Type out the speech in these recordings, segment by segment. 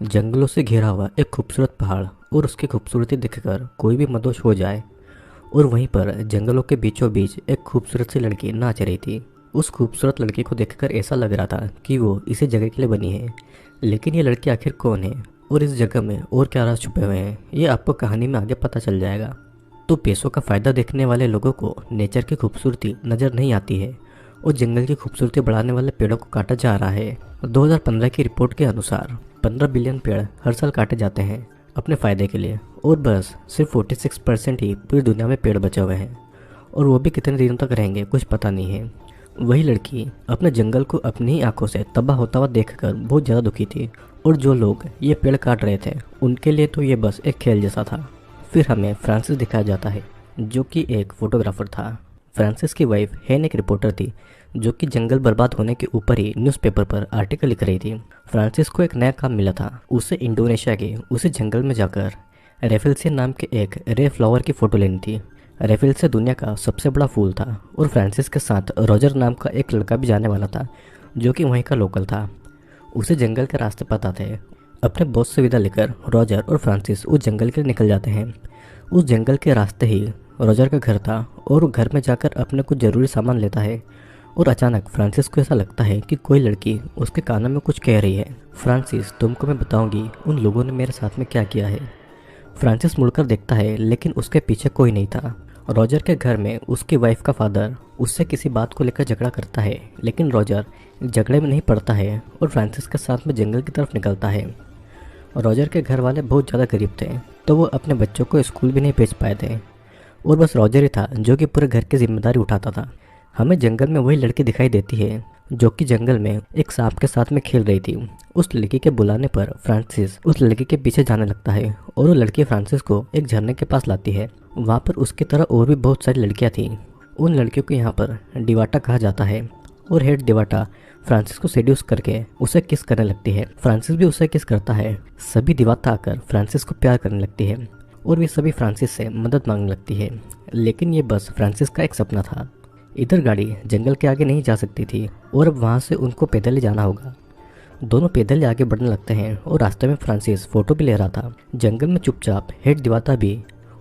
जंगलों से घिरा हुआ एक खूबसूरत पहाड़ और उसकी खूबसूरती देखकर कोई भी मदहोश हो जाए। और वहीं पर जंगलों के बीचों बीच एक खूबसूरत सी लड़की नाच रही थी। उस खूबसूरत लड़की को देखकर ऐसा लग रहा था कि वो इसी जगह के लिए बनी है। लेकिन ये लड़की आखिर कौन है और इस जगह में और क्या राज छुपे हुए हैं, ये आपको कहानी में आगे पता चल जाएगा। तो पैसों का फ़ायदा देखने वाले लोगों को नेचर की खूबसूरती नज़र नहीं आती है और जंगल की खूबसूरती बढ़ाने वाले पेड़ों को काटा जा रहा है। 2015 की रिपोर्ट के अनुसार 15 बिलियन पेड़ हर साल काटे जाते हैं अपने फ़ायदे के लिए, और बस सिर्फ 46% ही पूरी दुनिया में पेड़ बचे हुए हैं, और वो भी कितने दिनों तक रहेंगे कुछ पता नहीं है। वही लड़की अपने जंगल को अपनी ही आंखों से तबाह होता हुआ देखकर बहुत ज़्यादा दुखी थी, और जो लोग ये पेड़ काट रहे थे उनके लिए तो ये बस एक खेल जैसा था। फिर हमें फ्रांसिस दिखाया जाता है, जो कि एक फोटोग्राफर था। फ्रांसिस की वाइफ हेन एक रिपोर्टर थी, जो कि जंगल बर्बाद होने के ऊपर ही न्यूज़पेपर पर आर्टिकल लिख रही थी। फ्रांसिस को एक नया काम मिला था। उसे इंडोनेशिया के उसी जंगल में जाकर रेफेलसिया नाम के एक रेयर फ्लावर की फ़ोटो लेनी थी। रेफेलसिया दुनिया का सबसे बड़ा फूल था, और फ्रांसिस के साथ रॉजर नाम का एक लड़का भी जाने वाला था, जो कि वहीं का लोकल था। उसे जंगल के रास्ते पता थे। अपने बॉस से विदा लेकर रॉजर और फ्रांसिस उस जंगल के लिए निकल जाते हैं। उस जंगल के रास्ते ही रॉजर का घर था, और वो घर में जाकर अपने कुछ ज़रूरी सामान लेता है। और अचानक फ्रांसिस को ऐसा लगता है कि कोई लड़की उसके कानों में कुछ कह रही है, फ्रांसिस तुमको मैं बताऊंगी उन लोगों ने मेरे साथ में क्या किया है। फ्रांसिस मुड़कर देखता है, लेकिन उसके पीछे कोई नहीं था। रॉजर के घर में उसकी वाइफ का फादर उससे किसी बात को लेकर झगड़ा करता है, लेकिन रॉजर झगड़े में नहीं पड़ता है और फ्रांसिस के साथ में जंगल की तरफ निकलता है। रॉजर के घर वाले बहुत ज़्यादा गरीब थे, तो वो अपने बच्चों को स्कूल भी नहीं भेज पाए थे, और बस रॉजर ही था जो कि पूरे घर की जिम्मेदारी उठाता था। हमें जंगल में वही लड़की दिखाई देती है, जो कि जंगल में एक सांप के साथ में खेल रही थी। उस लड़की के बुलाने पर फ्रांसिस उस लड़की के पीछे जाने लगता है, और वो लड़की फ्रांसिस को एक झरने के पास लाती है। वहाँ पर उसकी तरह और भी बहुत सारी लड़कियाँ थीं। उन लड़कियों को यहाँ पर डिवाटा कहा जाता है, और हेड डिवाटा फ्रांसिस को सेड्यूस करके उसे किस करने लगती है। फ्रांसिस भी उसे किस करता है। सभी डिवाटा आकर फ्रांसिस को प्यार करने लगती है, और वे सभी फ्रांसिस से मदद मांगने लगती है। लेकिन ये बस फ्रांसिस का एक सपना था। इधर गाड़ी जंगल के आगे नहीं जा सकती थी, और अब वहाँ से उनको पैदल ही जाना होगा। दोनों पैदल ही आगे बढ़ने लगते हैं, और रास्ते में फ्रांसिस फोटो भी ले रहा था। जंगल में चुपचाप हेड दिवाता भी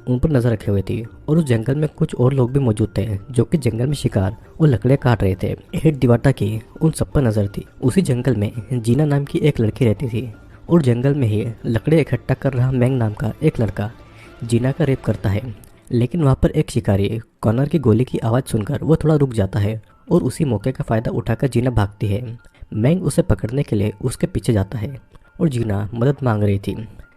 उन पर नजर रखे हुए थी, और उस जंगल में कुछ और लोग भी मौजूद थे, जो कि जंगल में शिकार और लकड़ियाँ काट रहे थे। हेड दिवाटा की उन सब पर नजर थी। उसी जंगल में जीना नाम की एक लड़की रहती थी, और जंगल में ही लकड़ियाँ इकट्ठा कर रहा मैंग नाम का एक लड़का जीना का रेप करता है। लेकिन वहाँ पर एक शिकारी कॉर्नर की गोली की आवाज़ सुनकर वो थोड़ा रुक जाता है, और उसी मौके का फ़ायदा उठाकर जीना भागती है। मैंग उसे पकड़ने के लिए उसके पीछे जाता है, और जीना मदद मांग रही थी।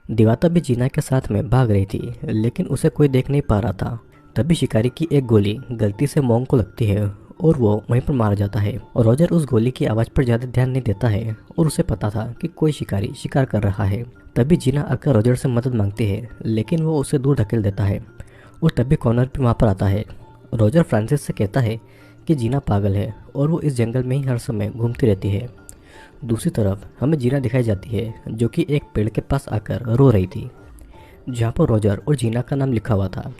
दिवाता भी जीना के साथ में भाग रही थी, लेकिन उसे कोई देख नहीं पा रहा था। तभी शिकारी की एक गोली गलती से मोंग को लगती है, और वो वहीं पर मारा जाता है। और रॉजर उस गोली की आवाज़ पर ज़्यादा ध्यान नहीं देता है, और उसे पता था कि कोई शिकारी शिकार कर रहा है। तभी जीना आकर रॉजर से मदद मांगती है, लेकिन वो उसे दूर धकेल देता है। और तभी कॉर्नर भी वहाँ पर आता है। रॉजर फ्रांसिस से कहता है कि जीना पागल है, और वो इस जंगल में ही हर समय घूमती रहती है। दूसरी तरफ हमें जीना दिखाई जाती है, जो कि एक पेड़ के पास आकर रो रही थी, जहाँ पर रॉजर और जीना का नाम लिखा हुआ था।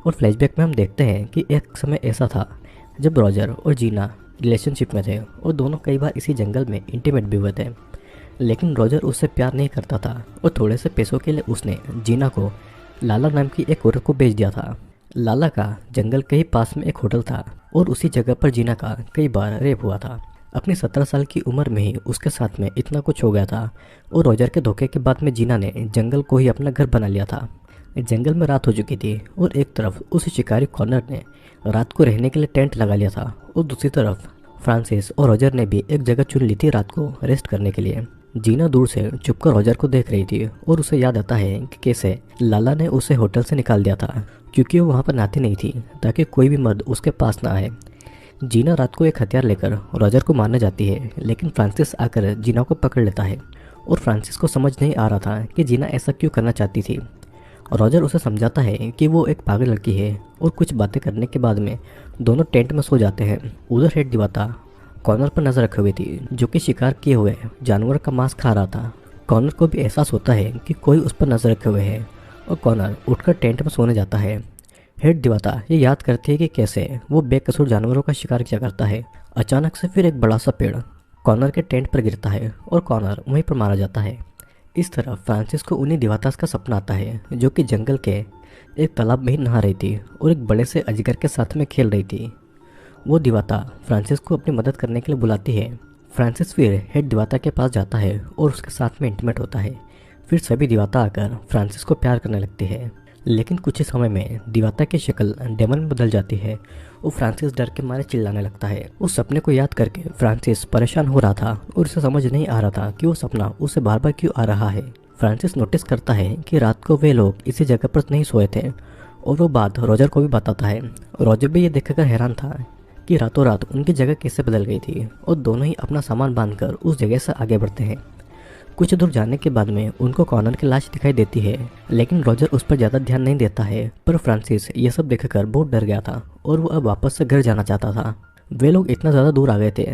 और फ्लैशबैक में हम देखते हैं कि एक समय ऐसा था जब रॉजर और जीना रिलेशनशिप में थे, और दोनों कई बार इसी जंगल में इंटीमेट भी हुए थे। लेकिन रॉजर उससे प्यार नहीं करता था, और थोड़े से पैसों के लिए उसने जीना को लाला नाम की एक औरत को बेच दिया था। लाला का जंगल के ही पास में एक होटल था, और उसी जगह पर जीना का कई बार रेप हुआ था। अपनी 17 साल की उम्र में ही उसके साथ में इतना कुछ हो गया था, और रॉजर के धोखे के बाद में जीना ने जंगल को ही अपना घर बना लिया था। जंगल में रात हो चुकी थी, और एक तरफ उस शिकारी कॉर्नर ने रात को रहने के लिए टेंट लगा लिया था, और दूसरी तरफ फ्रांसिस और रॉजर ने भी एक जगह चुन ली थी रात को रेस्ट करने के लिए। जीना दूर से चुपकर रॉजर को देख रही थी, और उसे याद आता है कि कैसे लाला ने उसे होटल से निकाल दिया था, क्योंकि वो वहाँ पर नहाती नहीं थी ताकि कोई भी मर्द उसके पास ना आए। जीना रात को एक हथियार लेकर रॉजर को मारने जाती है, लेकिन फ्रांसिस आकर जीना को पकड़ लेता है, और फ्रांसिस को समझ नहीं आ रहा था कि जीना ऐसा क्यों करना चाहती थी। रॉजर उसे समझाता है कि वो एक पागल लड़की है, और कुछ बातें करने के बाद में दोनों टेंट में सो जाते हैं। उधर हेड दिवाता कॉर्नर पर नजर रखे हुए थी, जो कि शिकार किए हुए जानवर का मांस खा रहा था। कॉर्नर को भी एहसास होता है कि कोई उस पर नजर रखे हुए है, और कॉर्नर उठकर टेंट में सोने जाता है। हेड दिवाता ये याद करती है कि कैसे वो बेकसूर जानवरों का शिकार किया करता है। अचानक से फिर एक बड़ा सा पेड़ कॉर्नर के टेंट पर गिरता है, और कॉर्नर वहीं पर मारा जाता है। इस तरह फ्रांसिस को उन्हीं दिवातास का सपना आता है जो कि जंगल के एक तालाब में ही नहा रही थी और एक बड़े से अजगर के साथ में खेल रही थी। वो दिवाता फ्रांसिस को अपनी मदद करने के लिए बुलाती है। फ्रांसिस फिर हेड दिवाता के पास जाता है और उसके साथ में इंटीमेट होता है। फिर सभी दिवाता आकर फ्रांसिस को प्यार करने लगते हैं। लेकिन कुछ ही समय में दिवाता की शक्ल डेमन में बदल जाती है और फ्रांसिस डर के मारे चिल्लाने लगता है। उस सपने को याद करके फ्रांसिस परेशान हो रहा था और उसे समझ नहीं आ रहा था कि वो सपना उसे बार बार क्यों आ रहा है। फ्रांसिस नोटिस करता है कि रात को वे लोग इसी जगह पर नहीं सोए थे और वो बात रॉजर को भी बताता है। रॉजर भी ये देखकर हैरान था कि रातों रात उनकी जगह कैसे बदल गई थी और दोनों ही अपना सामान बांधकर उस जगह से आगे बढ़ते हैं। कुछ दूर जाने के बाद में उनको कॉनर की लाश दिखाई देती है, लेकिन रॉजर उस पर ज़्यादा ध्यान नहीं देता है। पर फ्रांसिस ये सब देखकर बहुत डर गया था और वो अब वापस से घर जाना चाहता था। वे लोग इतना ज़्यादा दूर आ गए थे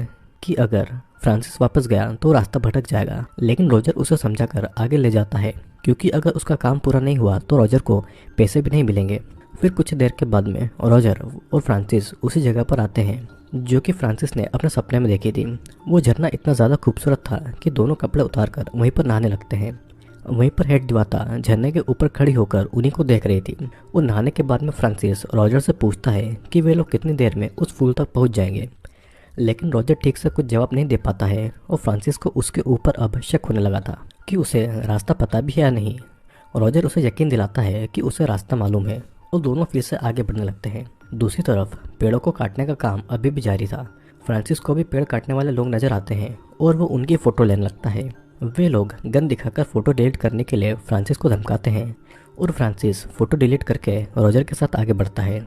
कि अगर फ्रांसिस वापस गया तो रास्ता भटक जाएगा, लेकिन रॉजर उसे समझाकर आगे ले जाता है क्योंकि अगर उसका काम पूरा नहीं हुआ तो रॉजर को पैसे भी नहीं मिलेंगे। फिर कुछ देर के बाद में रॉजर और फ्रांसिस उसी जगह पर आते हैं जो कि फ्रांसिस ने अपने सपने में देखी थी। वो झरना इतना ज़्यादा खूबसूरत था कि दोनों कपड़े उतारकर वहीं पर नहाने लगते हैं। वहीं पर हेड दिवाता झरने के ऊपर खड़ी होकर उन्हीं को देख रही थी। वो नहाने के बाद में फ्रांसिस रॉजर से पूछता है कि वे लोग कितनी देर में उस फूल तक पहुंच जाएंगे, लेकिन रॉजर ठीक से कुछ जवाब नहीं दे पाता है और फ्रांसिस को उसके ऊपर अब शक होने लगा था कि उसे रास्ता पता भी है या नहीं। रॉजर उसे यकीन दिलाता है कि उसे रास्ता मालूम है और दोनों फिर से आगे बढ़ने लगते हैं। दूसरी तरफ पेड़ों को काटने का काम अभी भी जारी था। फ्रांसिस को भी पेड़ काटने वाले लोग नजर आते हैं और वो उनकी फ़ोटो लेने लगता है। वे लोग गन दिखाकर फ़ोटो डिलीट करने के लिए फ्रांसिस को धमकाते हैं और फ्रांसिस फ़ोटो डिलीट करके रॉजर के साथ आगे बढ़ता है।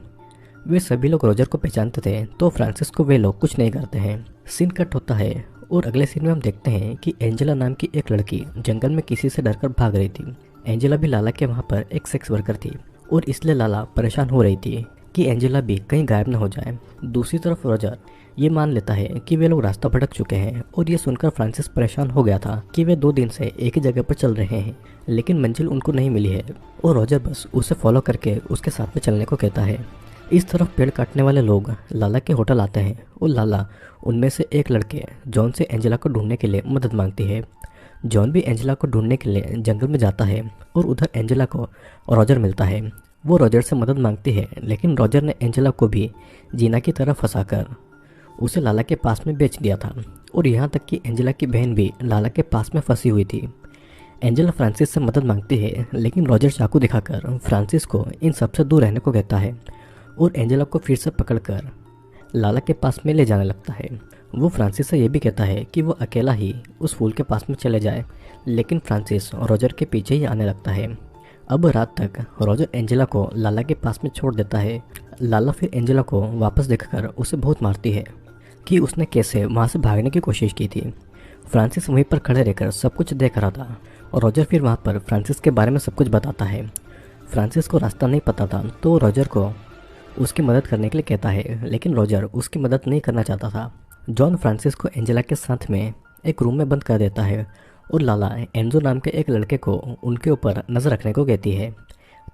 वे सभी लोग रॉजर को पहचानते थे तो फ्रांसिस को वे लोग कुछ नहीं करते हैं। सीन कट होता है और अगले सीन में हम देखते हैं कि एंजेला नाम की एक लड़की जंगल में किसी से डरकर भाग रही थी। एंजेला भी लाला के वहाँ पर एक सेक्स वर्कर थी और इसलिए लाला परेशान हो रही थी कि एंजेला भी कहीं गायब न हो जाए। दूसरी तरफ रॉजर ये मान लेता है कि वे लोग रास्ता भटक चुके हैं और ये सुनकर फ्रांसिस परेशान हो गया था कि वे 2 दिन से एक ही जगह पर चल रहे हैं, लेकिन मंजिल उनको नहीं मिली है और रॉजर बस उसे फॉलो करके उसके साथ में चलने को कहता है। इस तरफ पेड़ काटने वाले लोग लाला के होटल आते हैं और लाला उनमें से एक लड़के जॉन से एंजेला को ढूंढने के लिए मदद मांगती है। जॉन भी एंजेला को ढूंढने के लिए जंगल में जाता है और उधर एंजेला को रॉजर मिलता है। वो रॉजर से मदद मांगती है, लेकिन रॉजर ने एंजेला को भी जीना की तरह फंसाकर उसे लाला के पास में बेच दिया था और यहाँ तक कि एंजेला की बहन भी लाला के पास में फंसी हुई थी। एंजेला फ्रांसिस से मदद मांगती है, लेकिन रॉजर चाकू दिखाकर फ्रांसिस को इन सबसे दूर रहने को कहता है और एंजेला को फिर से पकड़कर लाला के पास में ले जाने लगता है। वो फ्रांसिस से ये भी कहता है कि वो अकेला ही उस फूल के पास में चले जाए, लेकिन फ्रांसिस रॉजर के पीछे ही आने लगता है। अब रात तक रॉजर एंजेला को लाला के पास में छोड़ देता है। लाला फिर एंजेला को वापस देखकर उसे बहुत मारती है कि उसने कैसे वहाँ से भागने की कोशिश की थी। फ्रांसिस वहीं पर खड़े रहकर सब कुछ देख रहा था और रॉजर फिर वहाँ पर फ्रांसिस के बारे में सब कुछ बताता है। फ्रांसिस को रास्ता नहीं पता था तो रॉजर को उसकी मदद करने के लिए कहता है, लेकिन रॉजर उसकी मदद नहीं करना चाहता था। जॉन फ्रांसिस को एंजेला के साथ में एक रूम में बंद कर देता है और लाला एंजो नाम के एक लड़के को उनके ऊपर नज़र रखने को कहती है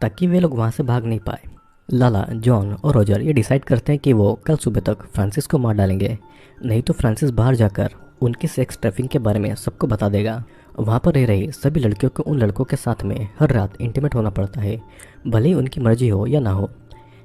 ताकि वे लोग वहाँ से भाग नहीं पाए। लाला, जॉन और रॉजर ये डिसाइड करते हैं कि वो कल सुबह तक फ्रांसिस को मार डालेंगे, नहीं तो फ्रांसिस बाहर जाकर उनकी सेक्स ट्रैफिकिंग के बारे में सबको बता देगा। वहाँ पर रह रही सभी लड़कियों को उन लड़कों के साथ में हर रात इंटीमेट होना पड़ता है, भले ही उनकी मर्जी हो या ना हो।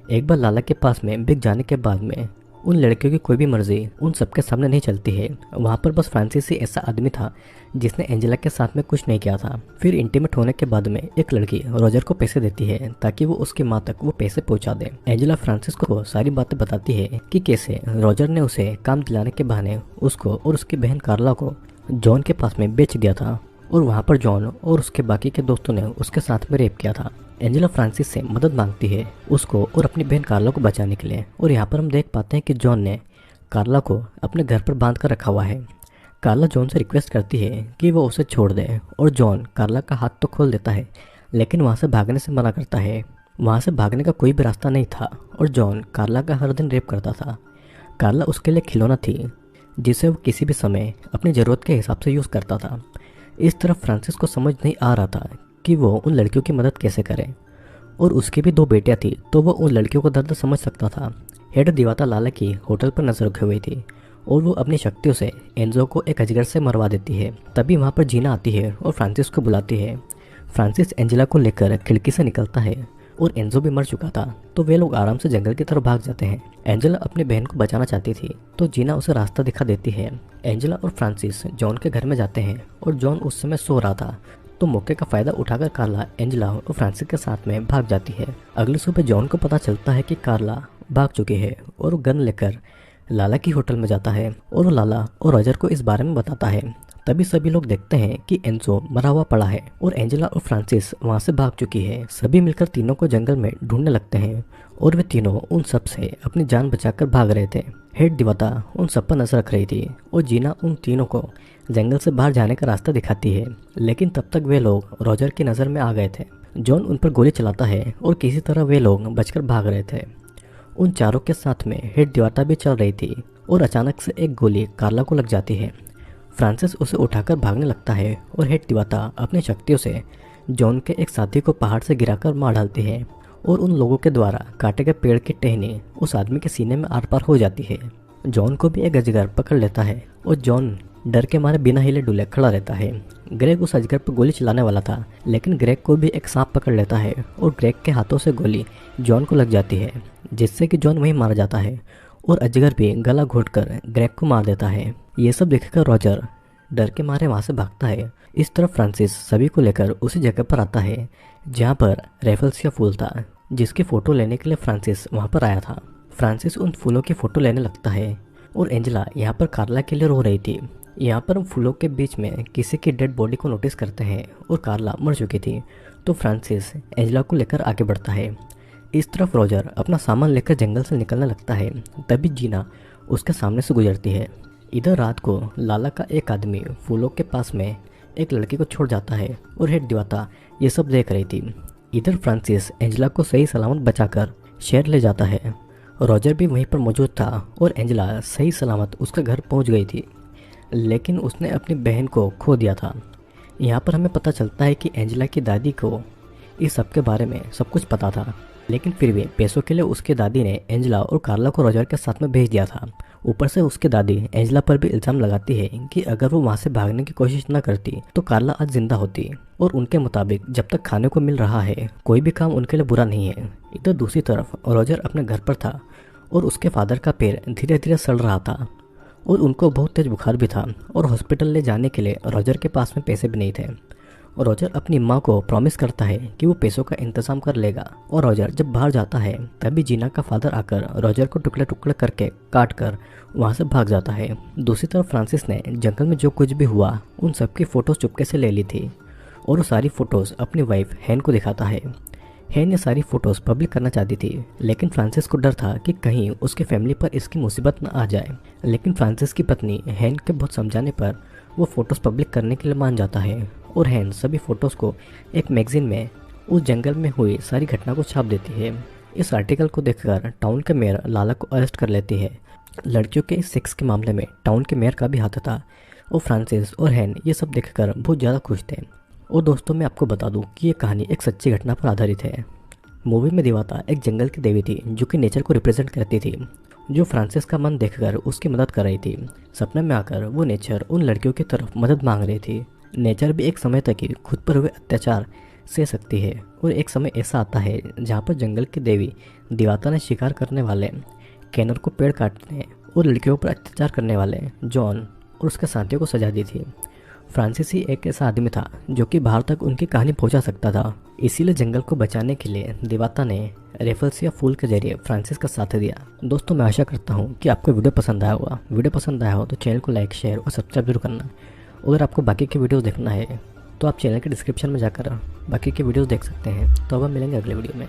एक बार लाला के पास में बिक जाने के बाद में उन लड़कियों की कोई भी मर्जी उन सबके सामने नहीं चलती है। वहाँ पर बस फ्रांसिस ही ऐसा आदमी था जिसने एंजेला के साथ में कुछ नहीं किया था। फिर इंटीमेट होने के बाद में एक लड़की रॉजर को पैसे देती है ताकि वो उसकी माँ तक वो पैसे पहुँचा दे। एंजेला फ्रांसिस को सारी बातें बताती है कि कैसे रॉजर ने उसे काम दिलाने के बहाने उसको और उसकी बहन कार्ला को जॉन के पास में बेच दिया था और वहाँ पर जॉन और उसके बाकी के दोस्तों ने उसके साथ में रेप किया था। एंजेला फ्रांसिस से मदद मांगती है उसको और अपनी बहन कार्ला को बचाने के लिए और यहाँ पर हम देख पाते हैं कि जॉन ने कार्ला को अपने घर पर बांध कर रखा हुआ है। कार्ला जॉन से रिक्वेस्ट करती है कि वो उसे छोड़ दे और जॉन कार्ला का हाथ तो खोल देता है, लेकिन वहाँ से भागने से मना करता है। वहाँ से भागने का कोई भी रास्ता नहीं था और जॉन कार्ला का हर दिन रेप करता था। कार्ला उसके लिए खिलौना थी जिसे वो किसी भी समय अपनी ज़रूरत के हिसाब से यूज़ करता था। इस तरफ फ्रांसिस को समझ नहीं आ रहा था कि वो उन लड़कियों की मदद कैसे करे और उसकी भी 2 बेटियां थी तो वो उन लड़कियों का दर्द समझ सकता था। हेड दिवाता लाला की होटल पर नजर रखी हुई थी और वो अपनी शक्तियों से एंजो को एक अजगर से मरवा देती है। तभी वहाँ पर जीना आती है और फ्रांसिस को बुलाती है। फ्रांसिस एंजेला को लेकर खिड़की से निकलता है और एंजो भी मर चुका था, तो वे लोग आराम से जंगल की तरफ भाग जाते हैं। एंजेला अपनी बहन को बचाना चाहती थी, तो जीना उसे रास्ता दिखा देती है। एंजेला और फ्रांसिस जॉन के घर में जाते हैं और जॉन उस समय सो रहा था, तो मौके का फायदा उठाकर कार्ला एंजेला और फ्रांसिस के साथ में भाग जाती है। अगली सुबह जॉन को पता चलता है कि कार्ला भाग चुकी है और वो गन लेकर लाला की होटल में जाता है और वो लाला और रॉजर को इस बारे में बताता है। तभी सभी लोग देखते हैं कि एंजो मरा हुआ पड़ा है और एंजेला और फ्रांसिस वहां से भाग चुकी है। सभी मिलकर तीनों को जंगल में ढूंढने लगते हैं और वे तीनों उन सब से अपनी जान बचाकर भाग रहे थे। हेड दिवाता उन सब पर नजर रख रही थी और जीना उन तीनों को जंगल से बाहर जाने का रास्ता दिखाती है, लेकिन तब तक वे लोग रॉजर की नज़र में आ गए थे। जॉन उन पर गोली चलाता है और किसी तरह वे लोग बचकर भाग रहे थे। उन चारों के साथ में हेड दिवाता भी चल रही थी और अचानक से एक गोली कार्ला को लग जाती है। फ्रांसिस उसे उठाकर भागने लगता है और हेड दिवाता अपनी शक्तियों से जॉन के एक साथी को पहाड़ से गिराकर मार डालती है और उन लोगों के द्वारा काटे गए पेड़ की टहनी उस आदमी के सीने में आर पार हो जाती है। जॉन को भी एक अजगर पकड़ लेता है और जॉन डर के मारे बिना हिले डुले खड़ा रहता है। ग्रेग उस अजगर पर गोली चलाने वाला था, लेकिन ग्रेग को भी एक सांप पकड़ लेता है और ग्रेग के हाथों से गोली जॉन को लग जाती है, जिससे कि जॉन वहीं मारा जाता है और अजगर भी गला घोटकर ग्रेग को मार देता है। ये सब देखकर रॉजर डर के मारे वहां से भागता है। इस तरफ फ्रांसिस सभी को लेकर उसी जगह पर आता है जहाँ पर रेफल्स का फूल था, जिसकी फोटो लेने के लिए फ्रांसिस वहाँ पर आया था। फ्रांसिस उन फूलों की फोटो लेने लगता है और एंजेला यहाँ पर कार्ला के लिए रो रही थी। यहाँ पर हम फूलों के बीच में किसी की डेड बॉडी को नोटिस करते हैं और कार्ला मर चुकी थी, तो फ्रांसिस एंजेला को लेकर आगे बढ़ता है। इस तरफ रॉजर अपना सामान लेकर जंगल से निकलने लगता है। तभी जीना उसके सामने से गुजरती है। इधर रात को लाला का एक आदमी फूलों के पास में एक लड़की को छोड़ जाता है और हेड दिवाता ये सब देख रही थी। इधर फ्रांसिस एंजेला को सही सलामत बचाकर शहर ले जाता है। रॉजर भी वहीं पर मौजूद था और एंजेला सही सलामत उसका घर पहुंच गई थी, लेकिन उसने अपनी बहन को खो दिया था। यहाँ पर हमें पता चलता है कि एंजेला की दादी को इस सब के बारे में सब कुछ पता था, लेकिन फिर भी पैसों के लिए उसके दादी ने एंजेला और कार्ला को रॉजर के साथ में भेज दिया था। ऊपर से उसकी दादी एंजेला पर भी इल्ज़ाम लगाती है कि अगर वो वहाँ से भागने की कोशिश न करती तो कार्ला आज जिंदा होती, और उनके मुताबिक जब तक खाने को मिल रहा है कोई भी काम उनके लिए बुरा नहीं है। इधर दूसरी तरफ रॉजर अपने घर पर था और उसके फादर का पैर धीरे धीरे सड़ रहा था और उनको बहुत तेज बुखार भी था और हॉस्पिटल ले जाने के लिए रॉजर के पास में पैसे भी नहीं थे। और रॉजर अपनी माँ को प्रॉमिस करता है कि वो पैसों का इंतजाम कर लेगा। और रॉजर जब बाहर जाता है तभी जीना का फादर आकर रॉजर को टुकड़े टुकड़े करके काट कर वहाँ से भाग जाता है। दूसरी तरफ फ्रांसिस ने जंगल में जो कुछ भी हुआ उन सबकी फ़ोटोज़ चुपके से ले ली थी और वो सारी फ़ोटोज़ अपनी वाइफ हैन को दिखाता है। हैन ये सारी फ़ोटोज़ पब्लिक करना चाहती थी, लेकिन फ्रांसिस को डर था कि कहीं उसकी फैमिली पर इसकी मुसीबत न आ जाए। लेकिन फ्रांसिस की पत्नी हैन के बहुत समझाने पर वो फ़ोटोज़ पब्लिक करने के लिए मान जाता है और हैन सभी फ़ोटोज़ को एक मैगज़ीन में उस जंगल में हुई सारी घटना को छाप देती है। इस आर्टिकल को देखकर टाउन के मेयर लाला को अरेस्ट कर लेती है। लड़कियों के इस सेक्स के मामले में टाउन के मेयर का भी हाथ था और फ्रांसिस और हैन ये सब देखकर बहुत ज़्यादा खुश थे। और दोस्तों मैं आपको बता दूं कि ये कहानी एक सच्ची घटना पर आधारित है। मूवी में दिवाता एक जंगल की देवी थी जो कि नेचर को रिप्रेजेंट करती थी, जो फ्रांसिस का मन देखकर उसकी मदद कर रही थी। सपने में आकर वो नेचर उन लड़कियों की तरफ मदद मांग रही थी। नेचर भी एक समय तक ही खुद पर हुए अत्याचार सह सकती है और एक समय ऐसा आता है जहाँ पर जंगल की देवी दिवाता ने शिकार करने वाले कैनर को पेड़ काटने और लड़कियों पर अत्याचार करने वाले जॉन और उसके साथियों को सजा दी थी। फ्रांसिस ही एक ऐसा आदमी था जो कि बाहर तक उनकी कहानी पहुंचा सकता था। इसीलिए जंगल को बचाने के लिए दिवाता ने रेफल्स या फूल के जरिए फ्रांसिस का साथ दिया। दोस्तों मैं आशा करता हूं कि आपको वीडियो पसंद आया होगा। वीडियो पसंद आया हो तो चैनल को लाइक शेयर और सब्सक्राइब जरूर करना। अगर आपको बाकी के वीडियोस देखना है तो आप चैनल के डिस्क्रिप्शन में जाकर बाकी के वीडियोस देख सकते हैं। तो अब हम मिलेंगे अगले वीडियो में।